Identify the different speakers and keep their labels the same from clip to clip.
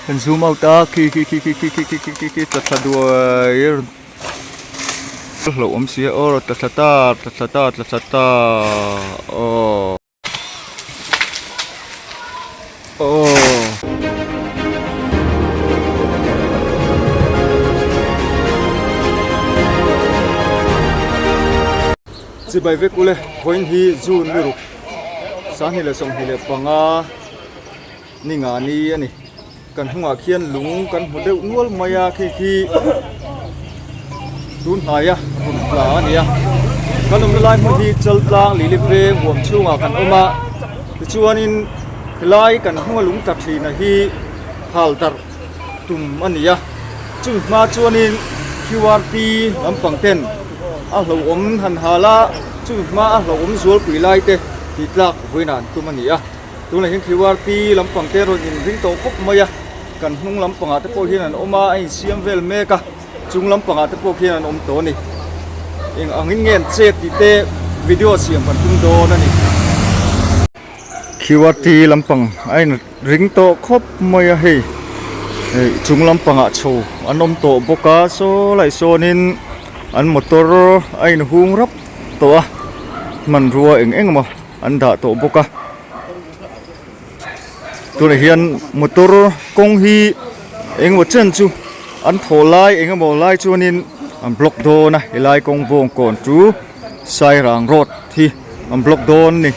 Speaker 1: kan zoom out ta ki ta dua lo om sia or ta oh chỉ bài viết của lệ hoin hi jun mi ru sáng hi là song hi là panga ni nga ni ani kan hunga khian lung kan hodeu nual maya khi tun haya kun la ania kanum lai mo hi chal tlang li le ve huam chunga kan oma chuanin lai kan hunga lung tak thi na hi hal tar tum ania chung ma chuanin QRT lampang ten a lo om han hala chu ma a lo om zual pui lai te ti tlak voinan tum ania tu la hin QRT lampang te ro in ring to khop maya kan hnung lampanga te po hian an oma ai siam vel meka chung lampanga te po hian an om to ni eng angin ngen che ti te video siam pan tum do na ni QRT lampang ai ring to khop maya he chung lampanga chu anom to boka so lai sonin an motor ai hung rap to man rua eng ma an da to boka tu ne hian motor kong hi eng wo chen chu an tholai eng mo lai chuanin an block do na hilai kong bong kon chu sai rang road thi an block don ni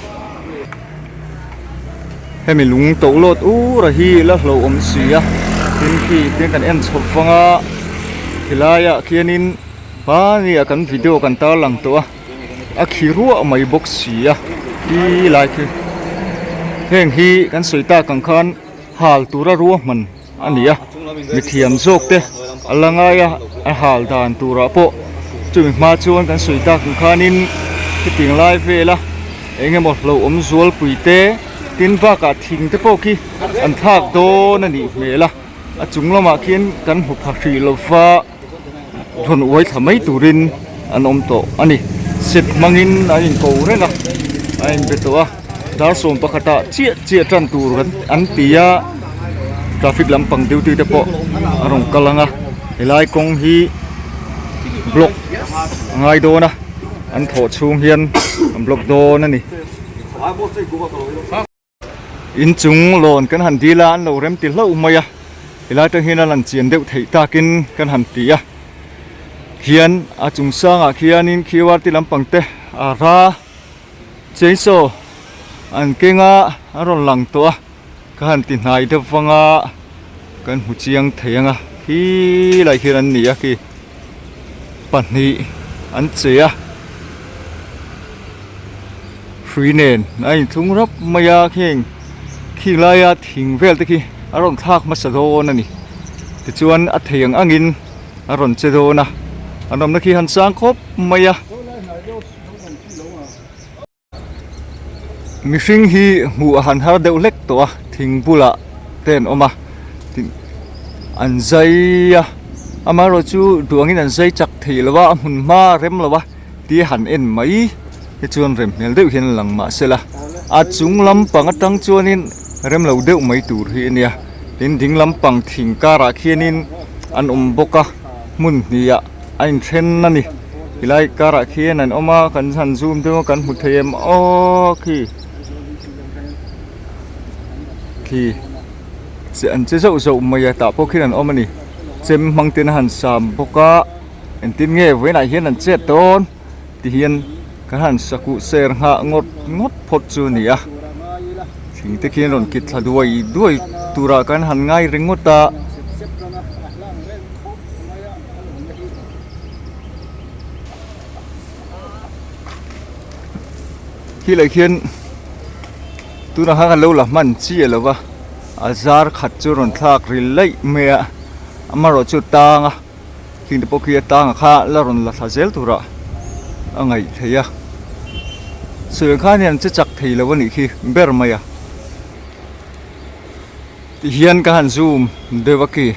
Speaker 1: hemi lung to lot u ra hi la hlo om sia tin kan en chhop wanga hilaya khianin pa ni akan video kan ta lang to a khirua mai box sia hi lai khi heng hi kan soita kan khan hal tura ruwa man ania mi thiam zok te alanga ya a hal dan tura po chumi ma chuan kan soita kan khanin ki ting lai vela enge mo lo om zual pui te tin ba ka thing te po ki an thak do na ni mela a chunglama khian kan hu pha ri lo fa thon oi thamai turin an om to ani sit mangin ain ko rena ain betoa dar som pakhata chia tran tur kan an tia traffic lampang duty te po arong kalanga helai kong hi block ngai do na an tho chung hian an block do na ni in chung lon kan han dila an lo rem ti hlo maya helai ta hian an chian deuh thei takin kan han tia hian a chung sanga khianin QRT lampang te ara cheiso an kenga aron lang to kan tin hai de wanga kan hu chiang theyanga hi lai khian an nia ki pani an chea free nen ai thung rap maya kheng khilaya thing vel te ki aron thak ma sa do na ni ti chuan a theyang angin aron che do na anom na khi han sang khop maya mi hring hi mu han har deuh lek to thing bula ten oma tin an zai amaro chu duangin an zai chak thei lawa mun ma rem lawa ti han en mai ke chuan rem mel deuh hian lang ma sela a chung lampang atang chuanin rem lo deuh mai tur hi ania tin ding lampang thing kara khianin an boka mun nia anh khen nani hilai kara khian an oma kan han zoom de kan hu them o khi se an che zo maya ta po khian an oma ni chem mang ten han sam boka en tin nge với lại hian an chet ton ti hian kan han saku ser ha ngot phot chu ni a thing te khian ron kit thla duai tura kan han ngai ringota khi lại khian tu na hang lo la man chi lawa azar khat chu ron thak ril lai me amaro chu tanga king de pokia tanga kha la ron la thazel tura angai theya sui khan yan che chak thei lawa ni khi ber maya ti hian ka han zoom dewaki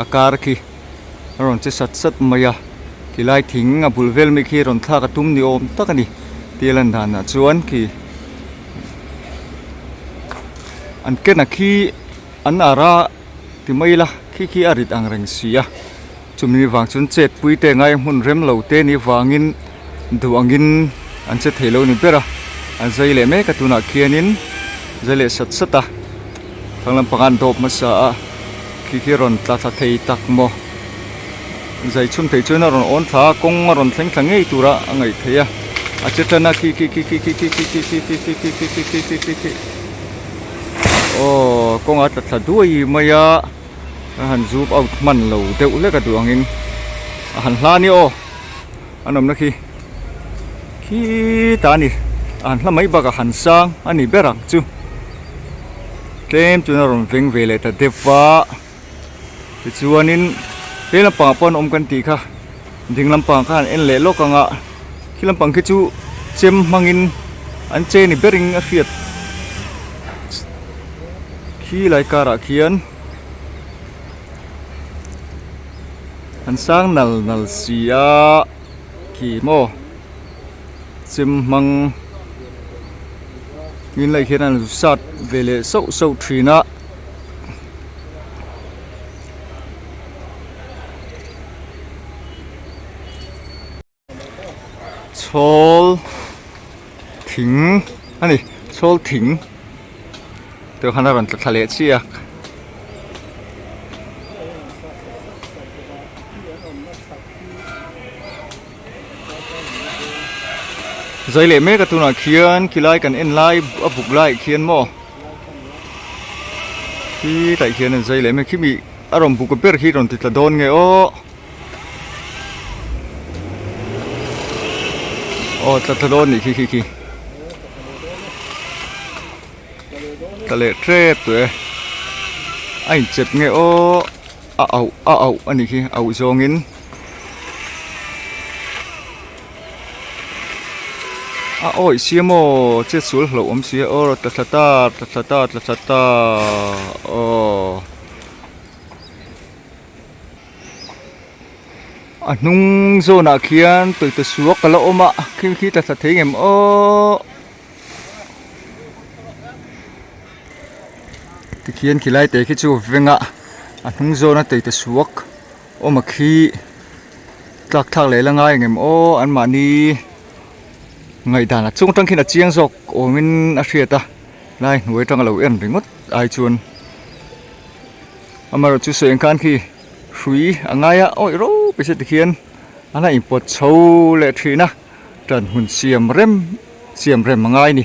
Speaker 1: akar ki ron che sat maya kilai thing a bulvel mi khi ron thak atum ni om takani tilan dana chuan ki an ken a khi an ara ti mai la khi arit ang reng sia chumi wang chun chet pui te ngai mun rem lo te ni wangin duangin an che thelo ni pera an zai le me ka tuna khianin zai le sat sata thanglam pangan dop ma sa khi ron tla tla thei tak mo zai chun thei chuna ron on tha kong ron thleng thlang ngei tura angai theya a chetana khi o kong at tla duai maya han zup out man lo deuh le ka duangin han hla ni o anom na khi ta ni an hla mai baka han sang ani berak chu tlem chuna ron veng ve le ta dewa ti chuanin he lampang pon om kan ti kha ding lampang khan en le lokanga khi lampang khi chu chem mangin an che ni bering a fiat khi lai kara khian an sang nal sia khi mo chem mang nhìn lại khiến anh sát về lệ sâu trina chol thing anh chol thing từ khán giả thật lệ chia zai le me ka tuna khian kilai kan en lai a buk lai khian mo khi tại khian zai le me khi mi arom buk per khi ron titla don nge o tla don ni khi ta le trep tu ai chep nge o au ani khi au zongin ôi xia mô chết xuống lỗ ấm xia ô ta ô nung zo na khian tụi ta xuống cái lỗ mà khi ta thấy em ô thì khian khi lại tới cái chỗ veng ạ nung zo na tụi ta xuống ô mà khi thắc lấy là ngay em ô anh mà đi ngày đàn là chung trong khi là chiang dọc ở bên Asia ta này nuôi trong lẩu yên thì ngất ai chuồn mà rồi chú sợi can khi suy ngay á ôi rô bây giờ thì khiên anh ấy import sâu lệ thủy na trần hồn xiêm rem mà ngay nè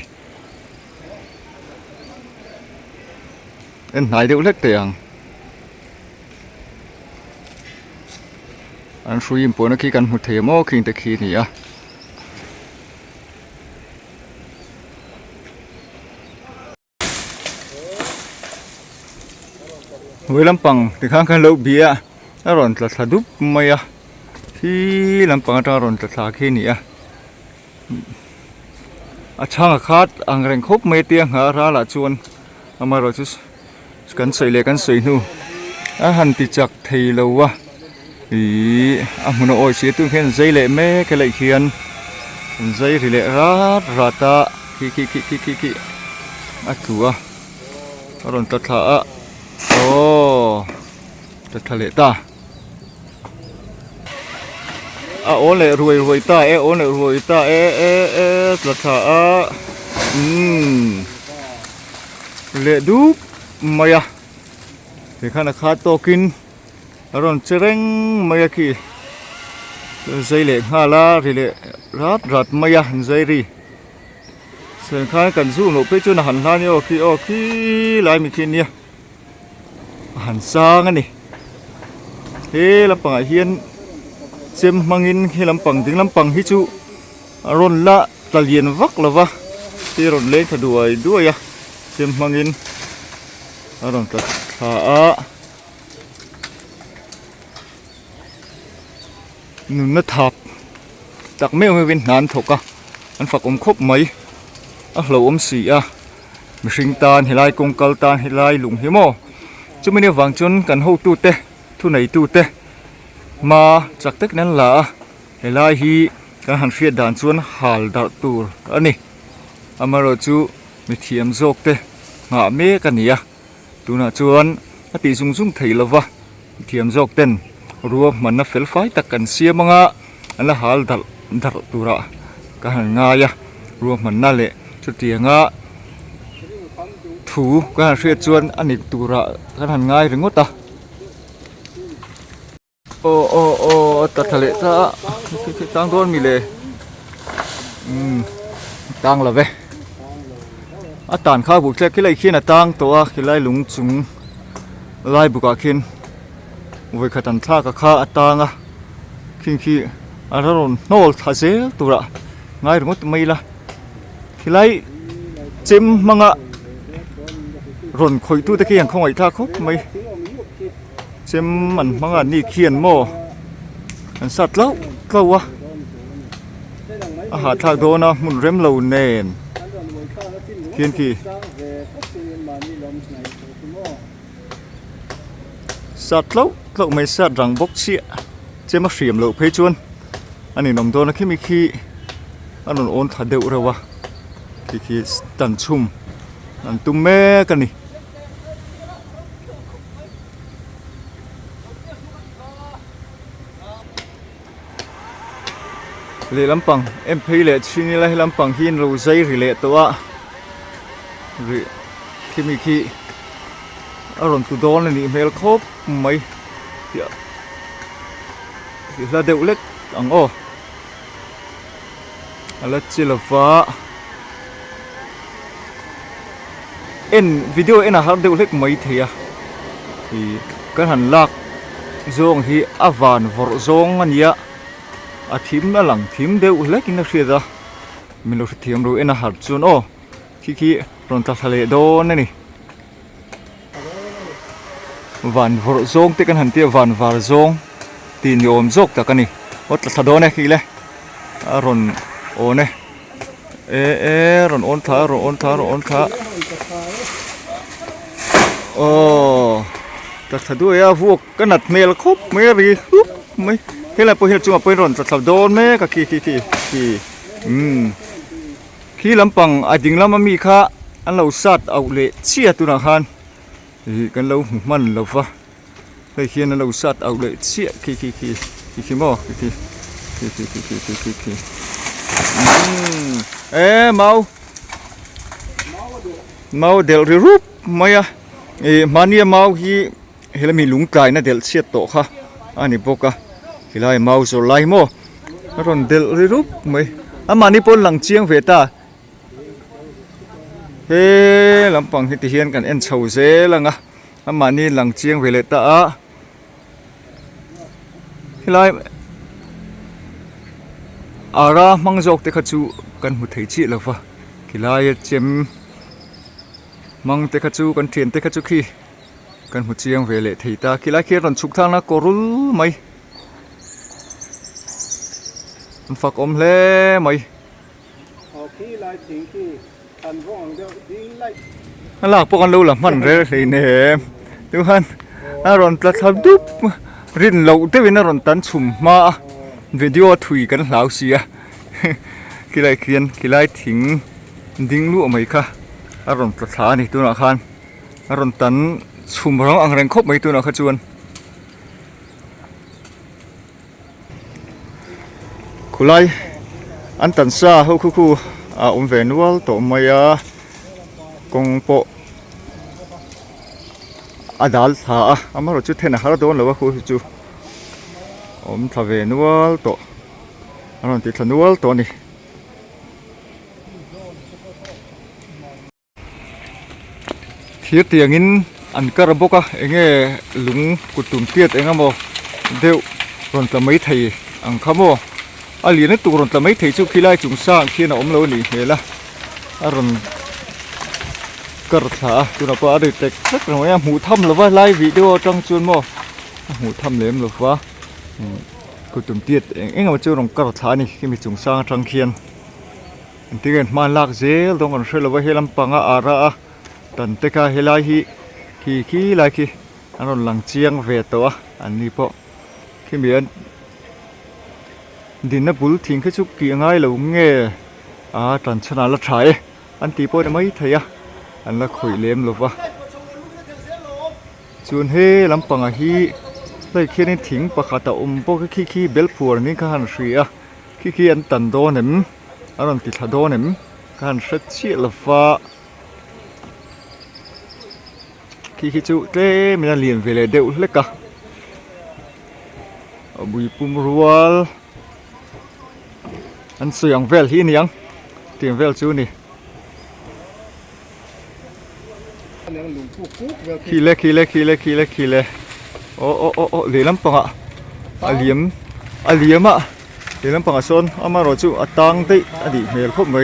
Speaker 1: em này đều lết tiền anh suy import nó khi cần một thể mô khi tới khi nè với lampang thì khang khang lâu bia nó ròn là thà đúc mày khi lampang nó ròn là thà khi nè chang khát ang reng khop mày tiếng hả ra là chuan mà rồi chứ cắn sợi nu hành thì chặt thì lâu ý muốn oi xía tôi khen dây lệ mê cái lệ khiên dây thì lệ rát ta khi thua ròn là thà thật lệ ta ôn lệ ruồi ta ôn lệ ruồi ta thật thà lệ đúc mày thì khá là khá to kinh rồi chereng mày kì dây lệ hà la thì lệ rát mày dây ri sen khai cần du nộp cho nó hẳn lan nhau khi lại mình kia hẳn sang anh nè thế lampang hiên xem mangin khi lampang tiếng lampang hi chu ron la talien vak lava thì ron lên thà đuôi xem mangin ron thà nun nó thạp đặc mèo mới bên nán thục anh phật khốp mấy lâu xì mình sinh tan thì lai công cal tan thì lai lùng hiếm mò chúng mình vàng chun cần hậu tu tê thu này tu tê mà chắc tất nên là cái lai hi cái hàng phía đàn chun hal đạo tu anh này mà rồi chú mình thiêm dọc tê ngã mê cái này tu na chun ตีซุงซุงไทยละวะเทียมจอกเต้นรัวมันน่ะเฟลไฟตักกันเสียมังอ่ะอันละหาลดัดตัวระกันง่ายรัวมันน่ะเละชุดเตียงอ่ะถูกันเสียจวนอันนี้ตัวระกันง่ายหรืองดตาโอ้ตัดทะเลตาตั้งโดนมีเลยตั้งละเว้อาตานข้าวบุกเล็กขี้ไรขี้น่ะตั้งตัวขี้ไรหลุงจุงไล่บุกขินวิขตันท่ากับข้าตางอ่ะขี้อารมณ์โนลทาเซลตัวละง่ายหรืองดไม่ละขี้ไรจิมมังอ่ะร่นคอยตู้ตะเกียงของไอ้ท่าครบไม่เจมมันมังอ่ะนี่เขียนโม่อันสัตว์แล้วก็วะอาหารทางโดนนะมุนเร็มเหลาเนนเขียนขี้สัตว์แล้วเราไม่สัตว์รังบกเสียเจมาเสียมเหลาเพชวนอันนี้นมโดนนะขี้มีขี้อันนั้นโอนถัดเดือดเลยวะขี้ตันชุ่มอันตุ้มแม่กันนี่เล่ลำปังเอ็มพีเล่ชินี่ละลำปังหินเราใจเล่ตัวหรือที่มีขี้อารมณ์ตุดอนนี่เมลครบไหมเดี๋ยวเราเดือดเล็กอังโออะไรจิลฟ้าเอ็นวิดีโอเอ็นอาหารเดือดเล็กไหมเทียที่กันหันลักจงที่อวานวอร์จงอันเนี้ยอาทิมนั่งหลังทิมเดือดเล็กอินนักเรียนมีลูกทีมรู้เอ็นอาหารจนโอขี้รอนตาทะเลโดนนี่วันวอร์จงที่กันหันเตียวันวอร์จงตีนโยมจกแต่กันนี่วัดตาโดนนี่ขี้เลยรอนโอเนี่ยรอนโอนท้ารอนโอนท้าโอ้แต่ถ้าด้วยพวกกันนัดเมลครบไม่รีฮึบไม่เฮ้ยอะไรพอเห็นจุ่มไปรอนจะโดนไหมกับขี้ลำปังอาจริงแล้วมันมีค่าอันเราสัตว์เอาเละเชี่ยตัวนันกันเรามันเราฟ้าเลยเขียนเราสัตว์เอาเละเชี่ยขี้หม้อขี้เมาเดลรูปไม่อะมันเนี่ยเมาที่เฮลมีลุงไก่นะเดลเชียโตค่ะอันนี้พวกอะเฮลเมาโซไลโมรอนเดลรูปไม่อามันนี่ปนหลังเชียงเวตาเฮ้ลำปังที่เทียนกันเอ็นเฉาเซลังอะอามันนี่หลังเชียงเวเลตาเฮลอารามังจอกเตขจูกันหุดไถจีแล้วฟ้าเฮลเจมมังเตขจูกันเทียนเตขจูขี้กันหุดเชียงเวเลไถตาเฮลรอนชุกทางนะกอรุลไหมฝักอมเล่ไหมนั่นหลักพวกกันรู้หรือมันเรื่องอะไรเนี่ยดูฮันอารอนประทับดุบรินเราเทวินอารอนตันชุ่มมาวิดีโอถุยกันเหล่าเสียกี่ไรเขียนกี่ไรทิ้งดิ้งลู่ไหมคะอารอนประธานนี่ตัวนักขันอารอนตันชุ่มร้องอังแรงคบไหมตัวนักขจวนคุไลอันตันซาเขาคู่อมเวนวัลตัวมายากงโปอดัลท่าอามาเราจุดเทนหาโดนแล้วว่าคู่จูอมทาเวนวัลตัวอันนั้นติดทนวัลตัวนี่เทียเตียงินอันกระบอกอะเองหลุงกุตุ่มเทียดเองอะโมเดี๋ยวรอนจะไม่ไทยอังคำโมอาลีนั่นตัวรอนแต่ไม่ถึงชุกขี้ไล่จุงสร้างขี้น่ะอมเลวนี่เห็นละอารมณ์กระถาตัวน่ะก็อดีตเด็กสักหน่อยหูทำหรือว่าไล่วิดีโอจังจวนโมหูทำเลี้ยมหรือว่ากูตุ่มเตี้ยเองเอาเจ้าลงกระถานี่ที่มีจุงสร้างจังเขียนที่เกิดมาลักเซลตรงกันเชื่อเลยว่าเฮลัมปังอาระตันเตกาเฮลัยขี้ไล่ขี้อันนั้นหลังเชียงเวตัวอันนี้พอขี้เหมือนดินนับบุลทิ้งแค่ชุกกี่ง่ายหลงเงี้ยตันชนะละใช้อันตีโป้ได้ไหมเทียอันละขุยเลี้ยมหรือวะจ จวนเฮลำปังอะฮีเลยเขียนในถิงปะขาตะปกขี้เบลผัวนี่ก็หันเสียขี้อันตันโดนมอารมณ์ติดโดนมก็หันเสียเชี่ยละฟ้าขี้จูเต้ไม่ได้เลียนเวลเดียวเล็กอะบุยปุ่มรัวอันเสียงเวลที่นี่ยังเตียงเวลจูนี่ขี้เล็กโอ้เหลี่ยมปังอ่ะเหลี่ยมอ่ะเหลี่ยมปังอ่ะส่วนอามาโรจูอ่ะตังติอ่ะดิเมลพบไหม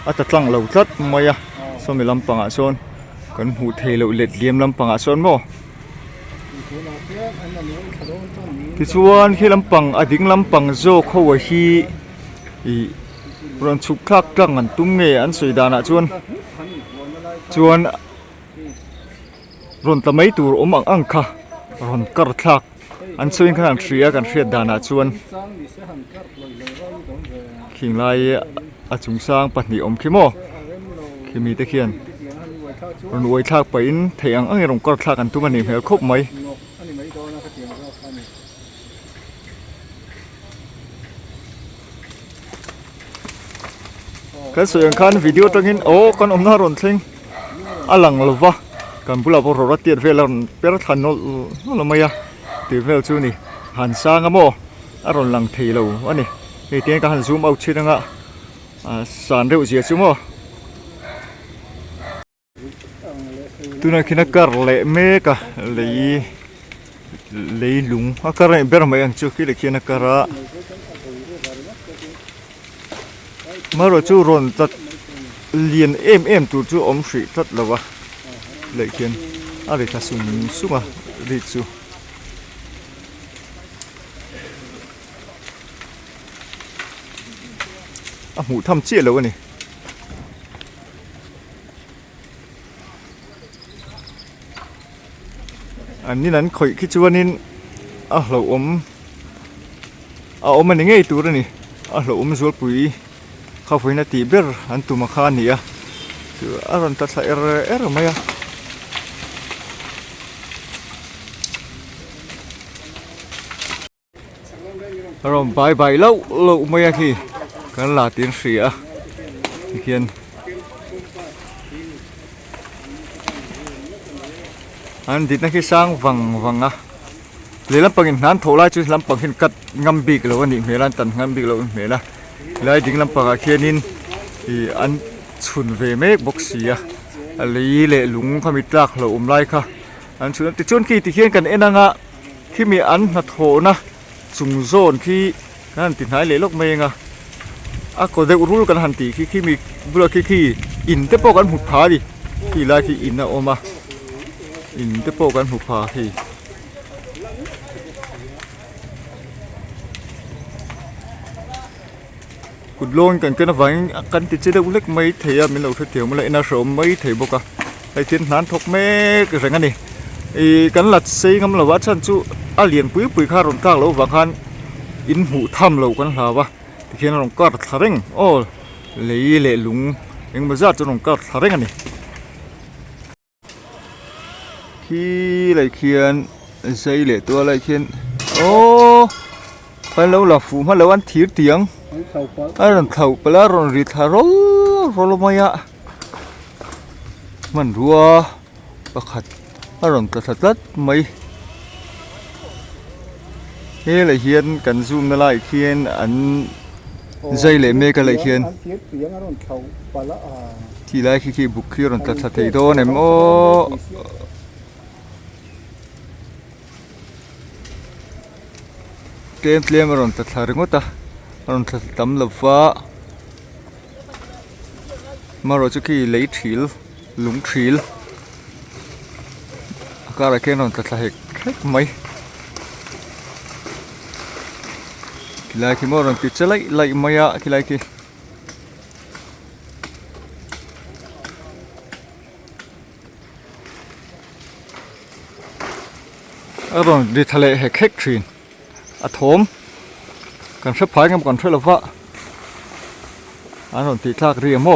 Speaker 1: อ่ะตัดตั้งเหล่าทัดมาอ่ะส่วนเหลี่ยมปังอ่ะส่วนกันหูเทเหล่าเล็ดเหลี่ยมลำปังอ่ะส่วนโมที่ส่วนที่ลำปังอ่ะดิ้งลำปังโจเข้าไว้ที่รันชุกคลักกลางอันตุ้งเงยอันสวยดานะส่วนรันตะไม่ตัวอมอังค่ะรันกระทักอันสวยขนาดเสียกันเสียดานะส่วนขิงลายอาจุงสร้างปัตนิอมขี้โมขี้มีตะเคียนรันอวยทักไปอินเทียงอังรันกระทักอันตุ้มันนี่เหรอครบไหมก็สวยงามวิดีโอตรงนี้โอ้กันอมน่ารันซิงอลังเลยวะกันบุลาพอรถเตียนเฟลน์เปรทันโนลมายาตีเฟลจูนี่หันสร้างอะโมอารมณ์ลังเทลวันนี้ในเตียนก็หันซูมเอาชิดงะสารเรียวเสียซูโมตัวนั้นคิดนักการเละเมกะเลยลุงอาการเบอร์มายังจุกิเลคิดนักการะมาเราจูรอนตัดเลียนเอ็มตัวจูอมสีตัดแล้ววะเลยเขียนอะไรทัศน์สุมาดิจูอ่ะหูทำเจี๊ยแล้ววะนี่อันนี้นั้นคอยคิดว่านี่เราอมมันยังไงตัวนี่เราอมส่วนปุ๋ยข้าวไฟนาทีเบอร์อันตุมาขานี่คืออารมณ์ตัดสายไหมอารมณ์ใบแล้วไม่ขี้กันลาตีนเสียเขียนอันดินักที่สร้างวังเลยลำปังอินนั้นโถไล่จุดลำปังหินกัดงำบีกแล้ววันนี้เมลันตันงำบีกแล้วเมล่ะเลยดิ่งลำปังเขียนินอันชุนเวเมกบกเสียอะไรเละหลุงขมิตรักเราไล่ค่ะอันชุนติชนขี้ติเขียนกันเอ็นังที่มีอันนัดโถนะสุงโซนที่นั่นติดหายเละลกเมงก็ได้รู้กันหันตีขี้มีบุรุษขี้อินเตปกันหุบผาดิขี้ไล่ขี้อินนะโอมาอินเตปกันหุบผาขี้กุดโลนกันนะวันกันติดเชื้อเล็กไม่เทียมเราเทียมมาเลยน่าสมไม่เทียบกันไอ้ที่นั้นทกเมกอะไรงั้นนี่กันหลัดซีงั้นเราว่าฉันจู่เลียนปุ๋ยข้ารอนก้าเราบางคันอินหูทำเรากันหาว่าที่เขียนเราก็ทาริงโอ้เละลุงยังมาจัดจนเราก็ทาริงอันนี้ขี้อะไรเขียนใส่เละตัวอะไรเขียนโอ้ไปแล้วหลับฝูมาแล้ววันถีเตียงอันนั้นเท่าไปแล้วรอนริทารอลมายะมันรัวประคัดอารมณ์ตัดไม่เฮ้เลยเขียนกันซูมนั่นแหละเขียนอันใจเลยเมกันเลยเขียนที่ไรขี้บุกขี้รอนตัดโดนโอ้เกมเลี้ยงรอนตัดสารงตารอนตัดตำลับฟ้ามารอจุกี้เลยถิลลุงถิลก็อะไรแค่รอนตัดสาเหตุไหมกีฬาขี้มรอนติดจะไล่ไม่อะกีฬาขี้รอนดิทะเลเหกเค็กทรีนอะโถมกันสับพายกันก่อนช่วยเราฟ้าอันนั้นตีคลากเรียมโม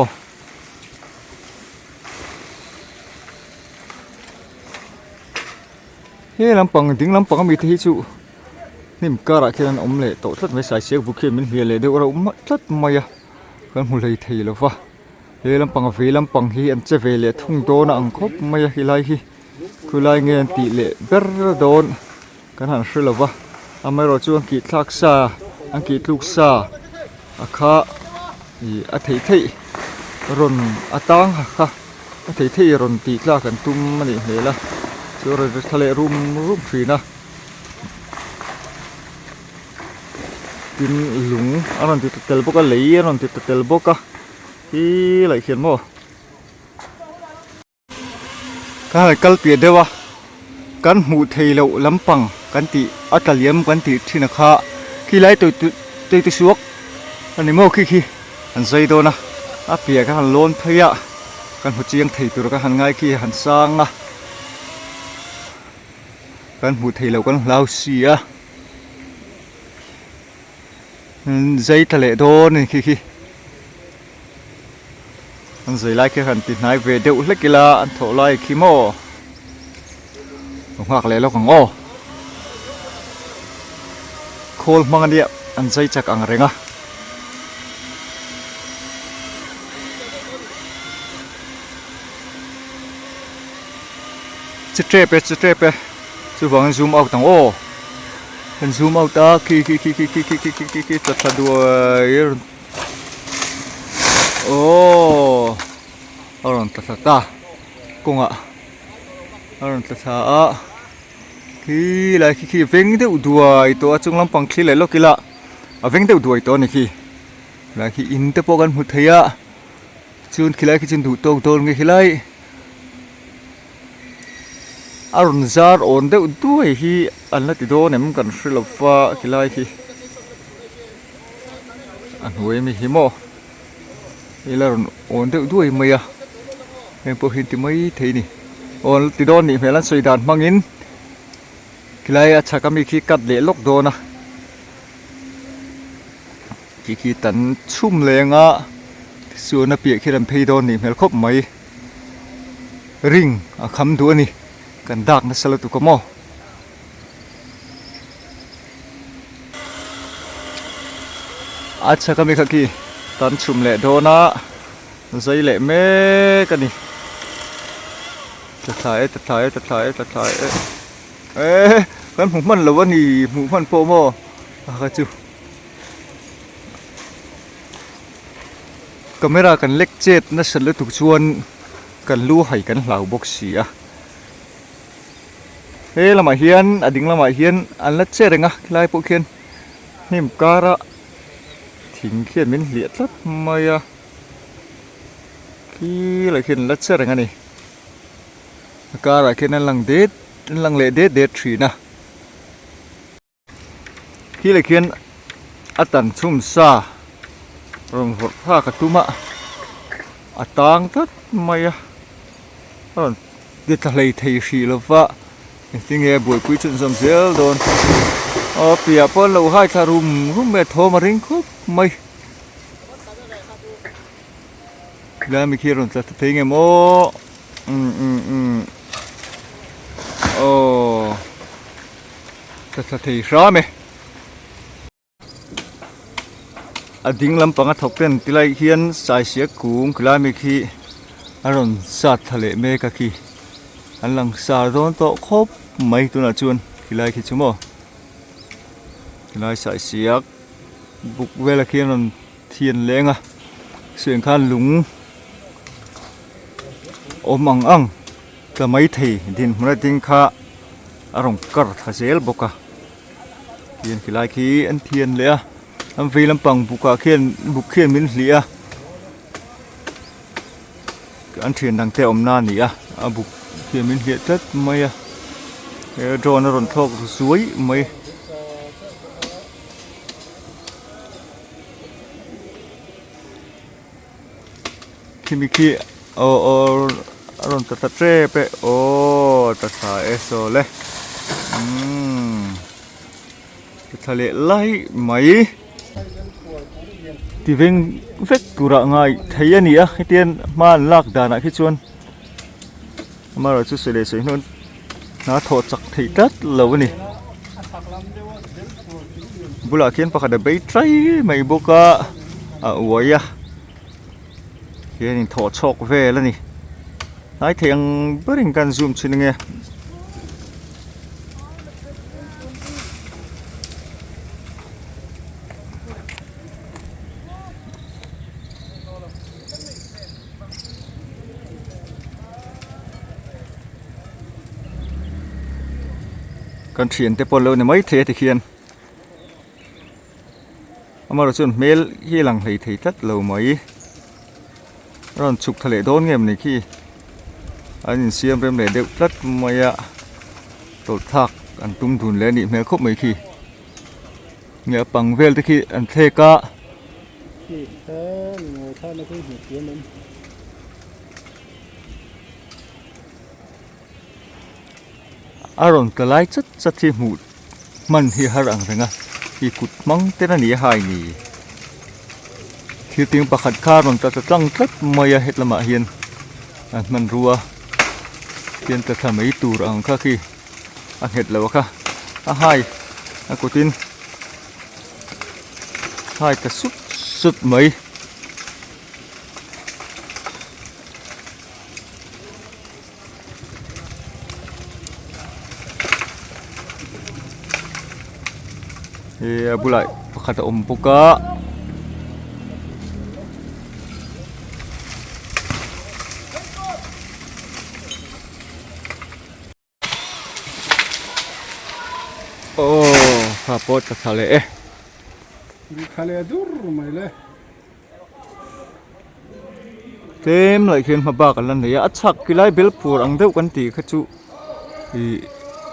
Speaker 1: เฮ้ลำปังถึงลำปังมีที่ชูนี่มการะแค่นั้นอมเล่โตทัดไม่ใส่เสียบุกเขียนมันเฮียเลยเดี๋ยวเราอุ้มทัดมาอ่ะกันหูเลยทีแล้ววะเฮ้ลำปังเวลำปังเฮียอันเจเวเลยทุ่งโดนอังคบมาอ่ะฮิไลฮีคือไลเงินตีเล่เบอร์โดนกันหันชื่อแล้ววะทำไมเราจูอังกฤษทักษะอังกฤษลูกษาอาคาอาทิตย์รอนอาตังค่ะอาทิตย์รอนตีกล้ากันตุ้มมันนี่เห็นละช่วยเราทะเลรุ่มฟีนะกินหลุงอันนั้นติดเตลบกะไหลอันนั้นติดเตลบกะที่ไหลเขียนมั้งกันไหลกัลเปียเดวะกันหูเทเลวลำปังกันตีอัตเลียมกันตีที่นักข่าที่ไหลตัวสวกอันนี้มั้งขี้อันใจโดนะอาเปียกันหันล้นพยะกันหัวเจียงเทตัวกันหันง่ายขี้หันสร้างนะกันหูเทเลวกันลาวเสียใจทะเลโดนนี่ขี้อันใจไล่แค่หันติดไหนเวเดวเล็กกีฬาอันโถไล่ขี้โม่หักเลยแล้วของโอโคลมังอันเดียอันใจจักอังเรงะจะเทปจะวางซูมเอาตั้งโอเป็นซูมเอาตาขี้ตัดด้วยโอ้อารมณ์ตัดตากงอ่ะอารมณ์ตัดตาขี้อะไรขี้เวงเดือดด้วยตัวจงลำปังขี้เลยลูกกี่ละเวงเดือดด้วยตัวนี่ขี้อะไรขี้อินเตอร์โปกันหุ่นเทียจุนขี้ไรขี้จุนดูโตโตงี้ขี้ไรอารมณ์ซาร์อ่อนเดือดด้วยขี้อันนั้นติดโดนเนี่ยมันกันสิลฟ้าขี้ไรขี้อันหัวมีหิมะนี่ละอ่อนเดือดด้วยมั้ยอะเป็นพวกหินที่ไม่ทีนี่อ่อนติดโดนนี่เมื่อนั้นสุดานมังอินขี้ไรอาจจะก็มีขี้กัดเละลกโดนนะขี้ตันชุ่มแรงอ่ะส่วนนับเปียขี้ลำพีโดนนี่เมื่อครบไหมริงคำตัวนี่กันดักนะสลัดตุกโมอาจจะก็มีข้ากี้ตันชุ่มเละโดนะใจเละเมกันนี่ตัดถ่ายกันหมูมันหรือว่านี่หมูมันโปโมก็จูก็ไม่รักกันเล็กเจ็ดนะสลัดตุกชวนกันลู่ให้กันเหล่าบกเสียเฮ้ละมาเฮียนอดิ่งละมาเฮียนอันละเจริญอ่ะลายพวกเขียนนี่มการะทิ้งเขียนมินเหลียดละมาอ่ะที่ละเขียนละเจริญอ่ะนี่การะเขียนนั่นลังเด็ดลังเละเด็ดทรีนะที่ละเขียนอัตันชุ่มซารวมหัวผ้ากระตุ้มะอัตังทัดมาอ่ะเด็ดทะเลไทยสีละฟ้าที่เงี้ยบุยคุยจนสมเสียโดนเปียพอเราให้ทารุมเมทโทมาริงคุบไม่แล้วมีขี้รอนจะทิ้งไงโมโอ้จะทิ้งซ้ำไหมอดิ่งลำปังถกเป็นที่ไรเขียนสายเสียกุ้งแล้วมีขี้อารมณ์สัตว์ทะเลเมกะขี้อันหลังสาโดนโตครบไม่ตัวน่ะชวนกี่ไรคิดชั่วโมงกี่ไรสายเสียกบุกเวลาเขียนมันเทียนแรงอ่ะเสียงข้าหลุงโอมังอังก็ไม่ทีดินมันดิ้งข้าอารมณ์กระทะเซลบุกอ่ะเขียนกี่ไรขี้อันเทียนเลยอ่ะอันฟีลำปังบุกอ่ะเขียนบุกเขียนมินเสียอันเทียนดังเตะอมนานี่อ่ะบุกเขียนมินเสียทัดไม่อ่ะโดนรอนทอกสวยไหมที่มีขี้รอนตัดเตะไปโอ้ตัดสายโซเลยทะเลไหลไหมที่เวงเฟกตุระไงไทยนี่อ่ะให้เตียนมาลักดานะคิดชวนมาเราชุดเสด็จสวยนู่น น้าโถจักที่ตัดเรานี่บุหรี่เขียนปากกาใบไตรไม่บุกะอวยอะเขียนโถชกเวแล้วนี่ไอ้เทียงบริงการซูมชิ้นไงกันเขียนแต่ปนเราเนี่ยไม่เทแต่เขียนเอามาเราส่วนเมลที่หลังไหที่ทัดเราไหมร้อนฉุกทะเลโดนเงี้ยมันนี่ขี้อันนี้เสียมเป็นเลยเด็กทัดมาอะตดทักอันตุ้มทุนแล้วนี่เมลครบไหมขี้เงี้ยปังเวลตะขี้อันเทกะ
Speaker 2: ที่แท้เงยท่าไม่เคยเห็นเสียมัน
Speaker 1: อารมณ์กระไรจัดที่หูมันที่หารังเลยนะที่กุดมังเต้นนี่หายนี่ที่ติงประคัดคาร์มันจะตั้งทัดมายาเห็ดละมาเฮียนมันรัวเฮียนจะทำให้ตูรังค่ะคือเห็ดแล้วค่ะหายกุตินหายจะสุดไหมบุหรี่ประคัดอมปุกะโอ้พระโพธิ์ทะเล
Speaker 2: ทะเลดูร์ไม่เลย
Speaker 1: เต็มเลยเขียนมาบ้ากันแล้วเนี่ยอัดชักกี่ไล่เบลพูรังเดียวกันตีขจุ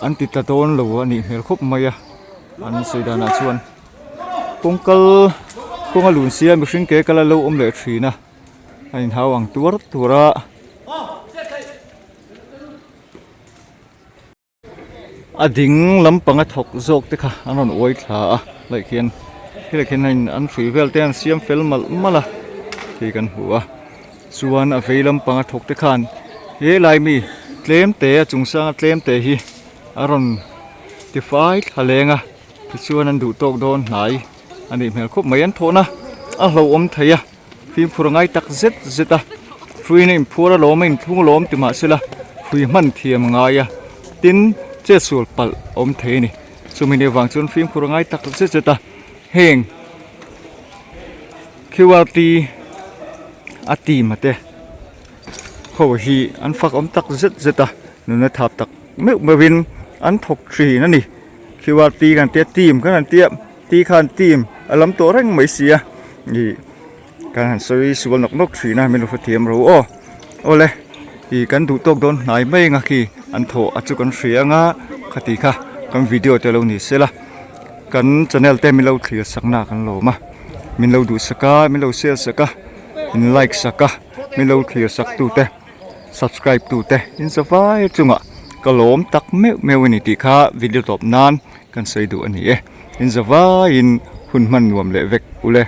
Speaker 1: อันติดตะโดนหรือว่านี่เฮลคบมาอะอันสุดานาชวนกงกลหลุนเสียมิชิงเกกะละลูอมเลทรีนะอันท้าวังตัวระอดิ่งลำปังถกโจกติค่ะอันนั้นโอ้ยท่าเลยเขียนที่เลยเขียนให้อันฝีเวลเตียนเสียมเฟลมาละที่กันหัวส่วนอภัยลำปังถกติขันเฮ้ลายมีเตลมเตะจุงสังเตลมเตะฮีอันนั้นที่ไฟทะเลงะที่ส่วนนั้นดูตกโดนไหนอันนี้เหมือนคบไม่ยันโทนะเราอมไทยฟิล์มพูดง่ายตักเซ็ตฟิล์มนี่พูดล้อมไม่ทุ่งล้อมติมาสิละฟิล์มมันเทียมง่ายตินเจ้าส่วนปัลอมเทนี่ส่วนมีในวังจนฟิล์มพูดง่ายตักเซ็ตเฮงคิวาตีอาตีมาเตะเขาฮีอันฟักอมตักเซ็ตนั่นทับตักไม่มาวินอันถกทรีนั่นนี่คิวาตีกันเตะทีมกันเตะตีขันทีมอารมณ์ตัวแรงไม่เสียนี่การหันสวีสวนนกทรีนะไม่รู้เทียมรู้โอ้เลยอีกันดูตกโดนไหนไม่งะคีอันโถอาจจะกันเสียงะคติค่ะกันวิดีโอเตลนี่เสียละกันจะเนลเต้ไม่เราเคลียร์สักหน้ากันโลมาไม่เราดูสักกะไม่เราเสียสักกะไม่ไลค์สักกะไม่เราเคลียร์สักตูเต้ subscribe ตูเต้อินสฟายจุงอ่ะก็ล้มตักไม่วันนี้ตีค่ะวิดีโอตบนานกันใส่ดูอันนี้อินสฟายอินหุ่นมันรวมเละเวกอุเล่